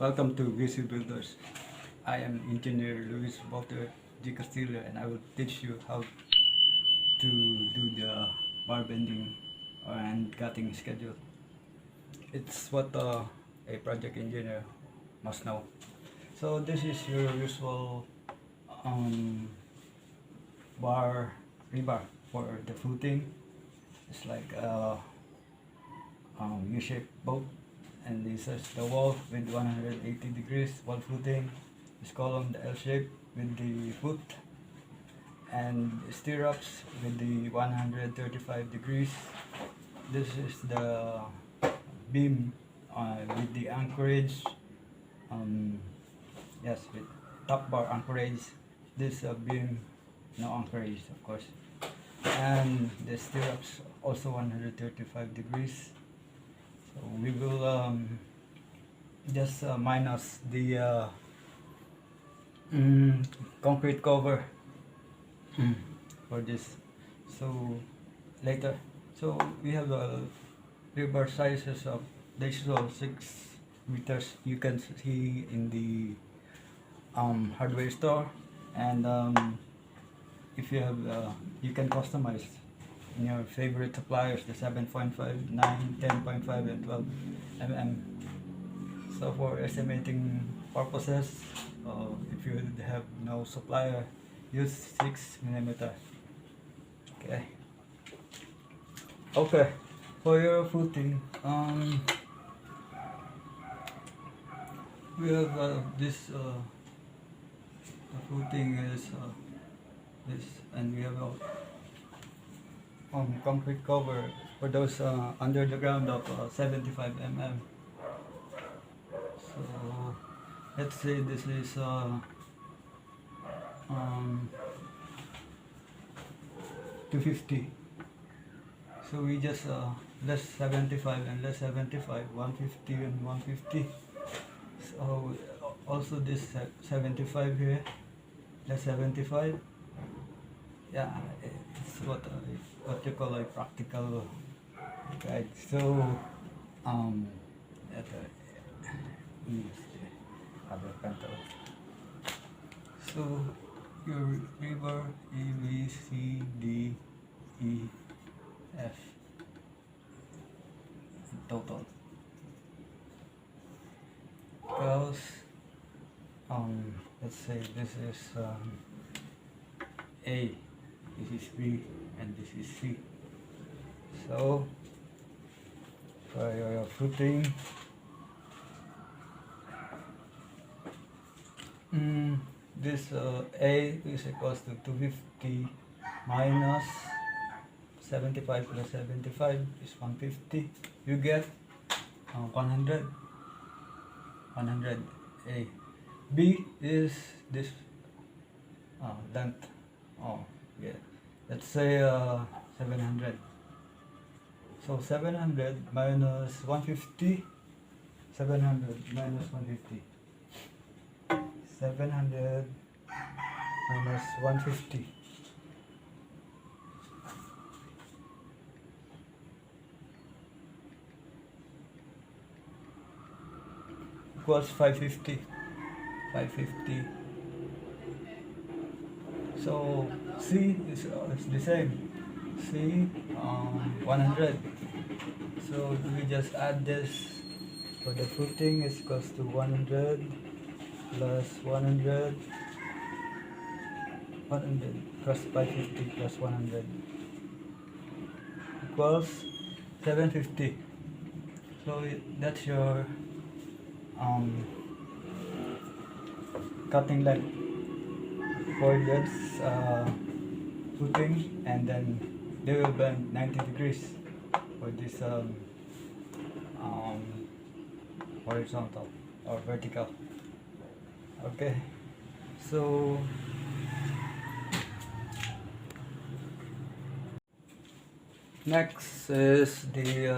Welcome to VC Builders. I am Engineer Luis Walter G. Castillo, and I will teach you how to do the bar bending and cutting schedule. It's what a project engineer must know. So this is your usual um, bar rebar for the footing. It's like a U-shaped bolt, and this is the wall with 180 degrees wall footing. This column the L shape with the foot, and stirrups with the 135 degrees. This is the beam with the anchorage. Yes, with top bar anchorage. This beam, no anchorage, of course. And the stirrups also 135 degrees. So we will just minus the concrete cover for this. So later, so we have rebar sizes of digital 6 meters. You can see in the hardware store, and if you have you can customize in your favorite suppliers, the 7.5, 9, 10.5, and 12 mm. So for estimating purposes, if you have no supplier, use 6 millimeter. Okay, for your footing, we have this the footing is this, and we have concrete cover for those under the ground of 75 mm. So let's say this is 250. So we just less 75 and less 75, 150 and 150. So also this 75 here, less 75. Yeah, it's what you call a practical guide. So at other pencil. So your rebar A, B, C, D, E, F total. Because let's say this is A, this is B, and this is C. So for your footing, this A is equals to 250 minus 75 plus 75 is 150. You get 100. 100 A. B is this length. Yeah. Let's say 700. So 700 minus 150. 700 minus 150. 700 minus 150 equals 550. 550. So C is the same. C 100. So we just add this for the footing is equals to 100 plus 100 plus 550 plus 100 equals 750. So that's your cutting length for this footing, and then they will bend 90 degrees for this horizontal or vertical. Okay, so next is the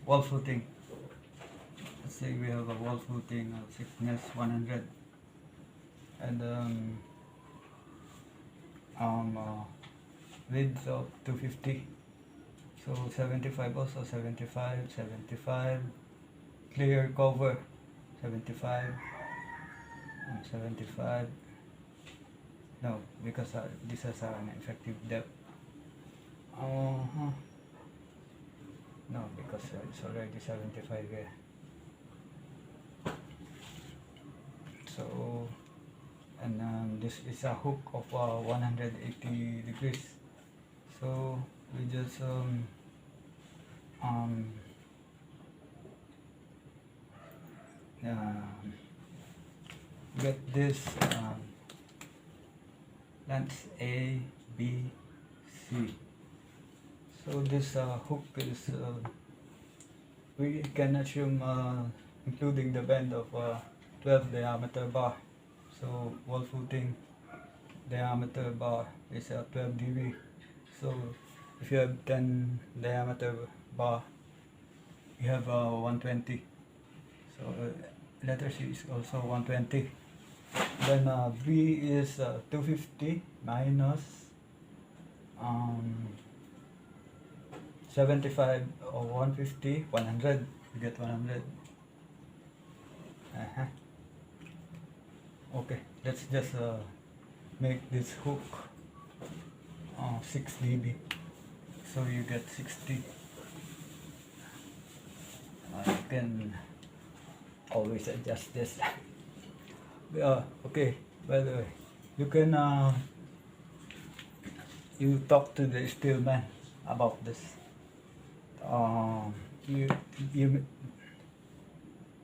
wall footing. Let's say we have a wall footing of thickness 100 and width of 250. So 75 also, 75, 75, clear cover, 75, 75, no, because this has an effective depth. Uh-huh. No, because it's already 75 here. So, and this is a hook of 180 degrees. So we just um, get this lengths A, B, C. So this hook is, we can assume including the bend of 12 diameter bar. So wall footing diameter bar is 12 dB. So if you have 10 diameter bar, you have 120. So letter C is also 120. Then B is 250 minus 75 or 150, 100. You get 100. Okay, let's just make this hook 6 dB. So you get 60. You can always adjust this. Okay, by the way, you can you talk to the steel man about this. You,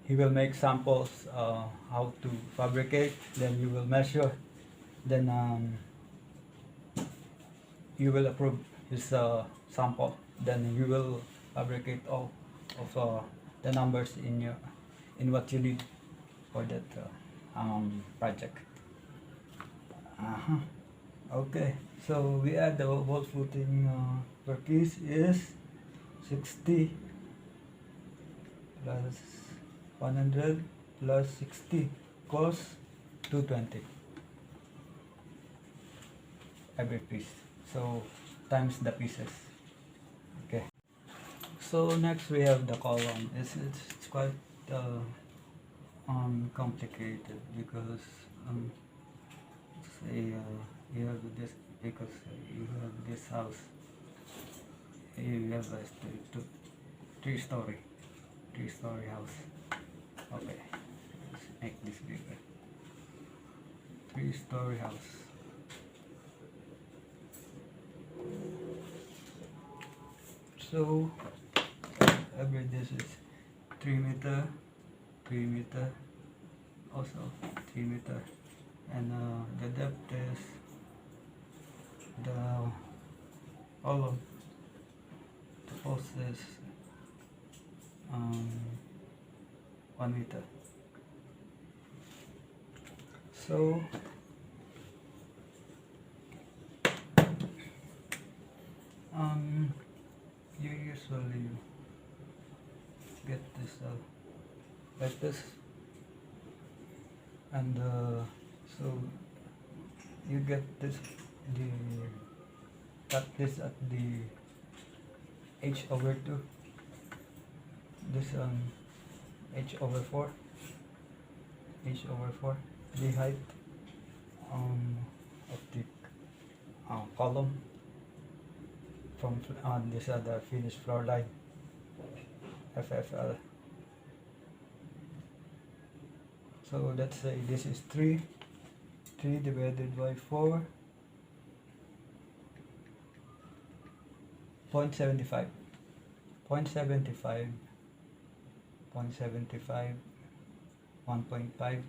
he will make samples how to fabricate, then you will measure, then you will approve his sample, then you will fabricate all of the numbers in what you need for that project. Okay, so we add the wall footing per piece is 60 plus 100 plus 60 equals 220 every piece. So times the pieces. Okay. So next we have the column. It's quite complicated because say you have this, because you have this house, you have a three-story house. Okay, let's make this bigger. 3-story house. So every this is 3 meter, 3 meter, also 3 meter, and the depth is the column. The post is 1 meter. So you usually get this like this, and so you get this, cut this at the h/2, this h/4, the height of the column from this the finished floor line, FFL. So let's say this is 3 divided by 4, 0.75, 0.75, 1.5,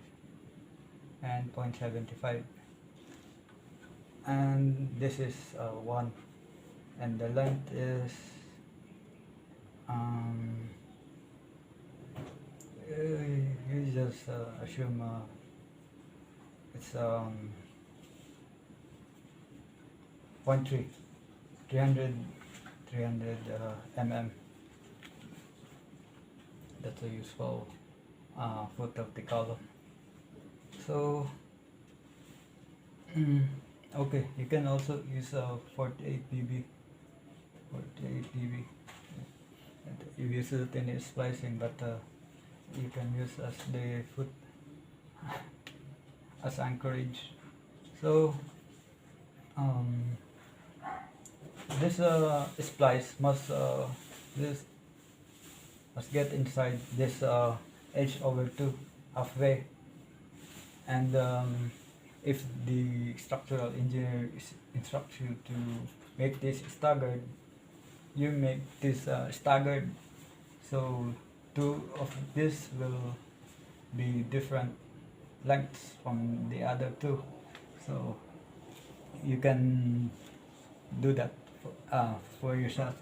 and 0.75, and this is 1, and the length is you just assume it's 0.3, 300 mm. That's a useful foot of the column. So okay, you can also use 48 bb 48 dB. And you use it in splicing, but you can use as the foot as anchorage. So this splice this must get inside this H/2 halfway, and if the structural engineer instructs you to make this staggered, you make this staggered, so two of this will be different lengths from the other two, so you can do that for yourself.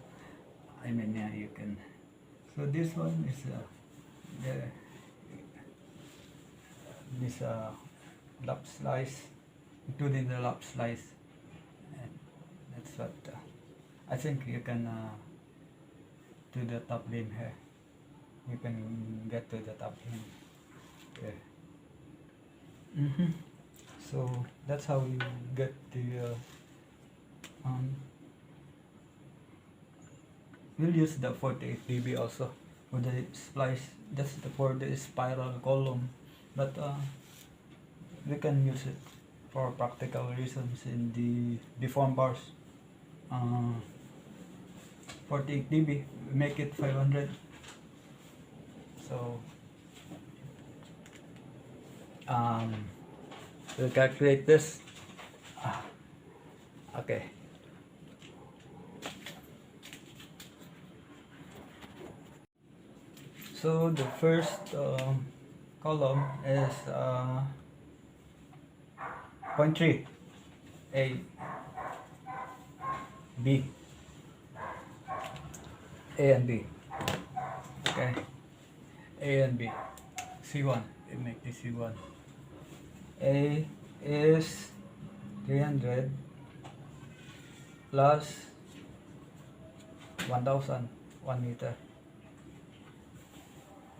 I mean, yeah, you can. So this one is this lap slice, including the lap slice, and that's what I think you can do the top beam here. You can get to the top beam here. So that's how you get the we'll use the 48 dB also for the splice, that's for the spiral column, but we can use it for practical reasons in the deform bars. 48 dB, make it 500. So we'll calculate this. Okay. So the first column is 0.3 A, B, A and B. Okay, A and B. C1, we make this C1. A is 300 plus 1000, 1 meter.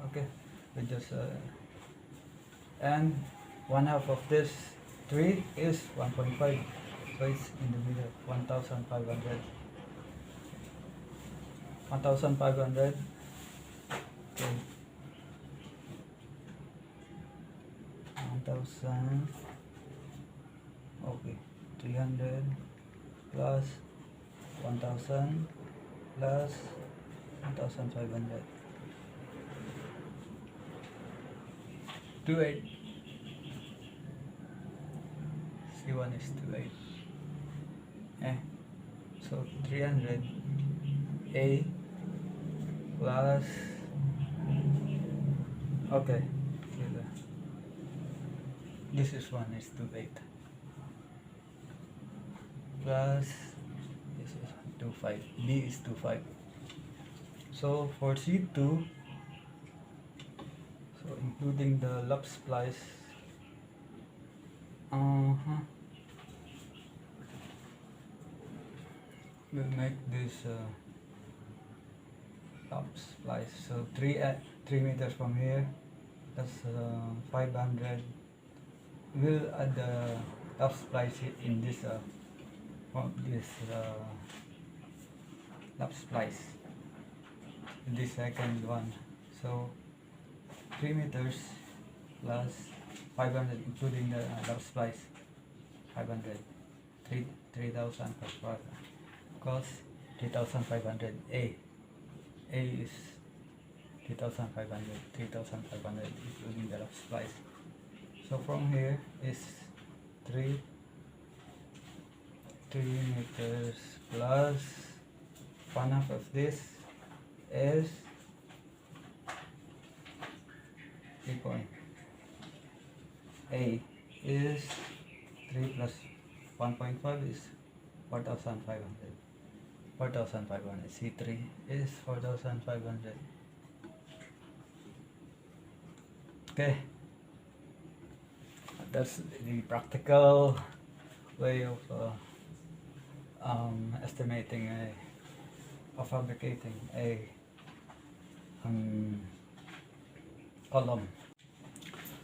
Okay, we just and 1/2 of this 3 is 1.5, so it's in the middle. 1500. 1500. Okay, 1000. Okay, 300 plus 1000 plus 1500. 28. C1 is 28. So 300 A plus, okay, this is 1 is 28 plus this is 25. B is 25. So for C2, so including the lap splice, we'll make this lap splice. So 3 meters from here, that's 500. We'll add the lap splice in this lap splice, the second one. So 3 meters plus 500, including the lap splice, 500, 3,000 plus cost 3,500. A is 3,500, 3,500 including the lap splice. So from here is 3 meters plus 1/2 of this is 3 point. A is 3 plus 1.5 is 4,500. 4,500. C3 is 4,500. Okay, that's the practical way of estimating of fabricating a column.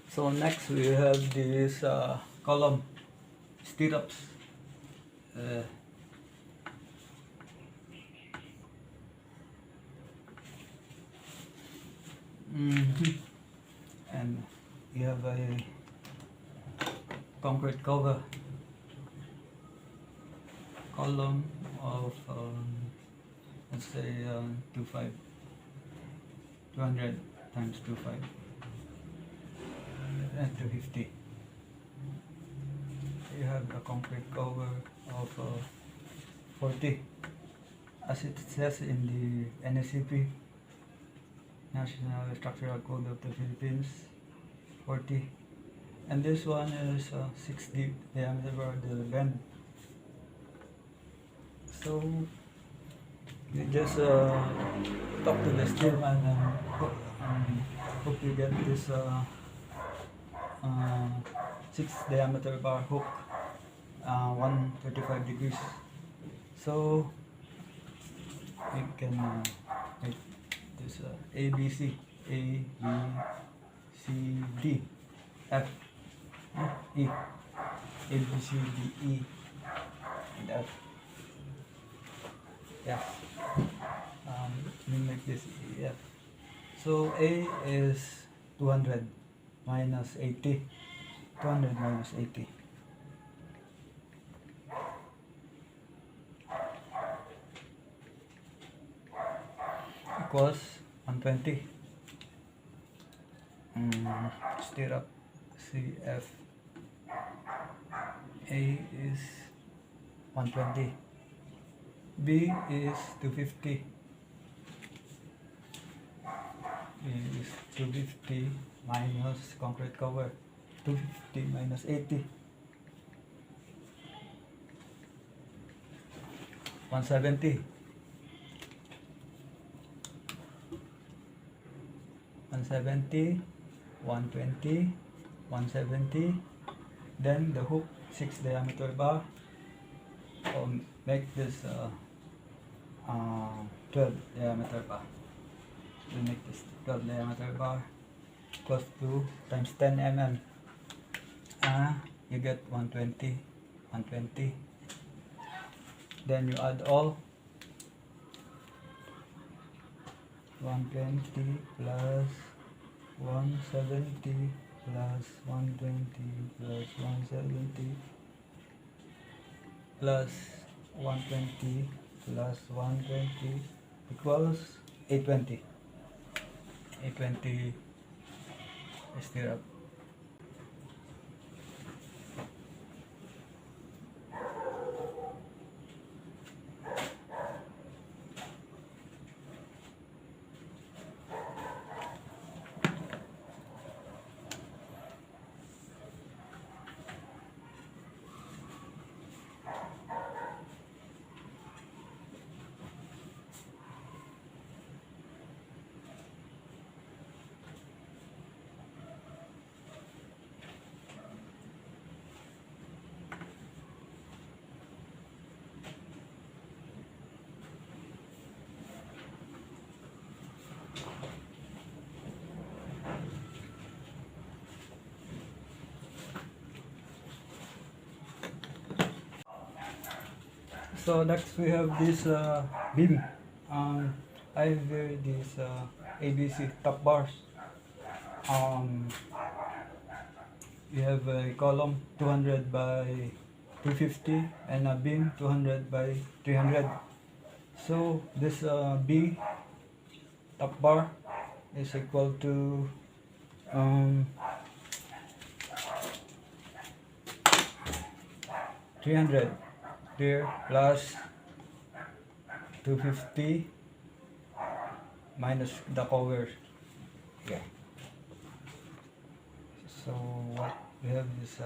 So next we have this column stirrups. And you have a concrete cover column of let's say 200 times 25 and 250. You have a concrete cover of 40, as it says in the NSCP, National Structural Code of the Philippines, 40. And this one is 6 deep diameter for the bend. So you just talk to the steelman and hope you get this 6 diameter bar hook, 135 degrees. So you can make this A, B, C, A, B, C, D, F, E, A, B, C, D, E, and F. Yeah. We make this E, F. So A is 200 minus 80. 200 minus 80. Equals 120. Stirrup CF. A is 120. B is 250. B is 250 minus concrete cover. 250 minus 80. 170. 170, 120, 170. Then the hook 6 diameter bar. Make this 12 diameter bar. We make this 12 diameter bar equals to times 10 mm. You get 120, 120. Then you add all. 120 plus 170 plus 120 plus 170 plus 120 plus 120 equals 820. 820 stirrup. So next we have this beam. I have here these ABC top bars. We have a column 200 by 250 and a beam 200 by 300. So this B top bar is equal to 300 there plus 250 minus the cover. Yeah. So what we have is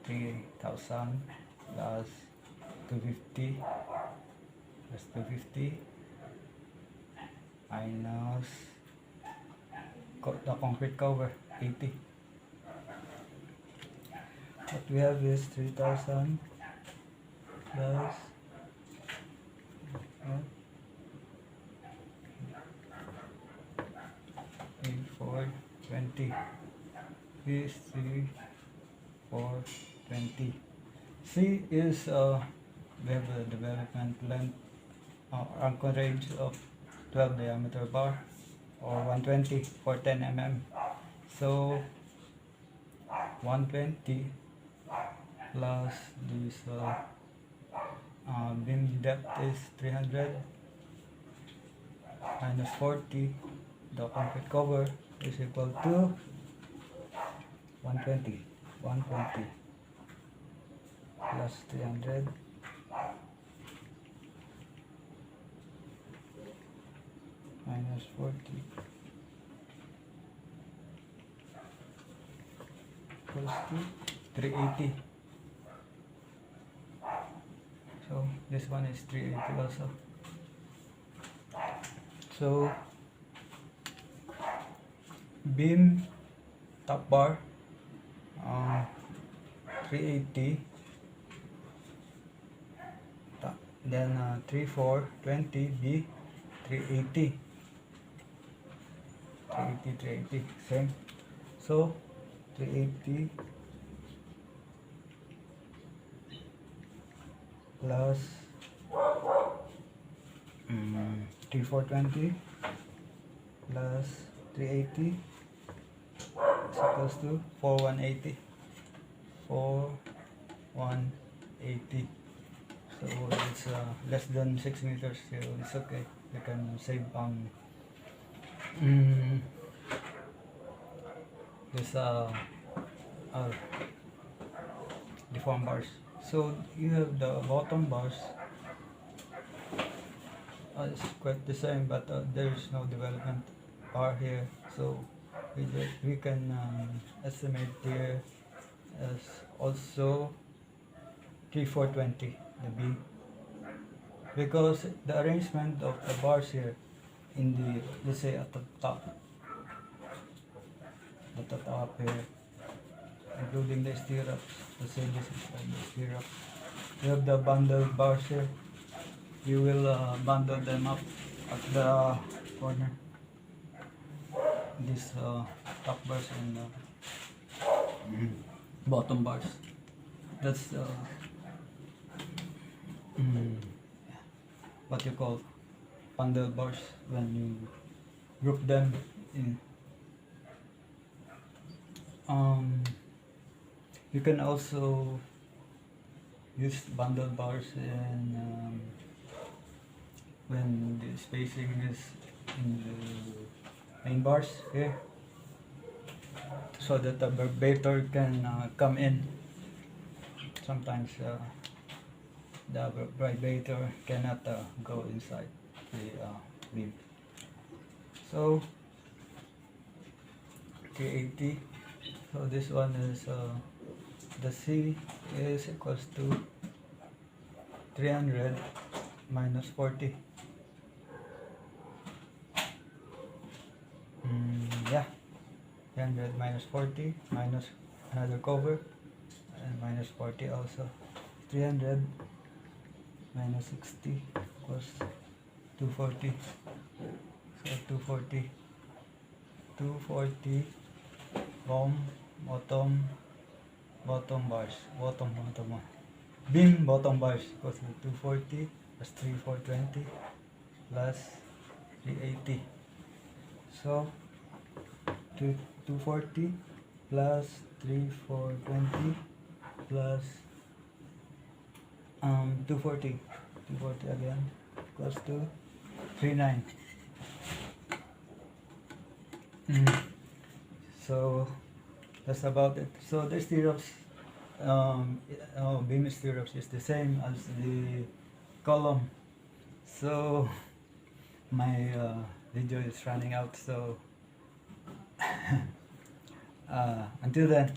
3,000 plus 250 plus 250 minus the concrete cover 80. What we have is 3,000 plus 8, 4, 20. This 3, 4, 20. C is we have a development length anchorage of 12 diameter bar. or 120 for 10 mm. So 120 plus this beam depth is 300 minus 40, the concrete cover is equal to 120 plus 300 minus 40 equals to 380. So this one is 380 also. So beam top bar 380, then 3420 B 380 same. So 380 plus 3420 plus 380 is equals to 4180. So it's less than 6 meters, so it's okay. You can save this deform bars. So you have the bottom bars. It's quite the same, but there is no development bar here. So we can estimate here as also 3420 the B, because the arrangement of the bars here in the, let's say at the top here, including the stirrups, let's say this is the stirrup, you have the bundled bars here. You will bundle them up at the corner, these top bars and bottom bars. That's what you call bundle bars when you group them in. You can also use bundle bars in when the spacing is in the main bars here, so that the vibrator can come in. Sometimes the vibrator cannot go inside the beam. So 380. So this one is the C is equals to 300 minus 40. Yeah, 300 minus 40 minus another cover and minus 40 also. 300 minus 60 equals 240. So 240 bottom bars, beam bottom bars equals to 240 plus 3420 plus 380. So 240 plus 3420 plus 240 again equals to 39. So that's about it. So the stirrups, beam stirrups is the same as the column. So my video is running out, so until then.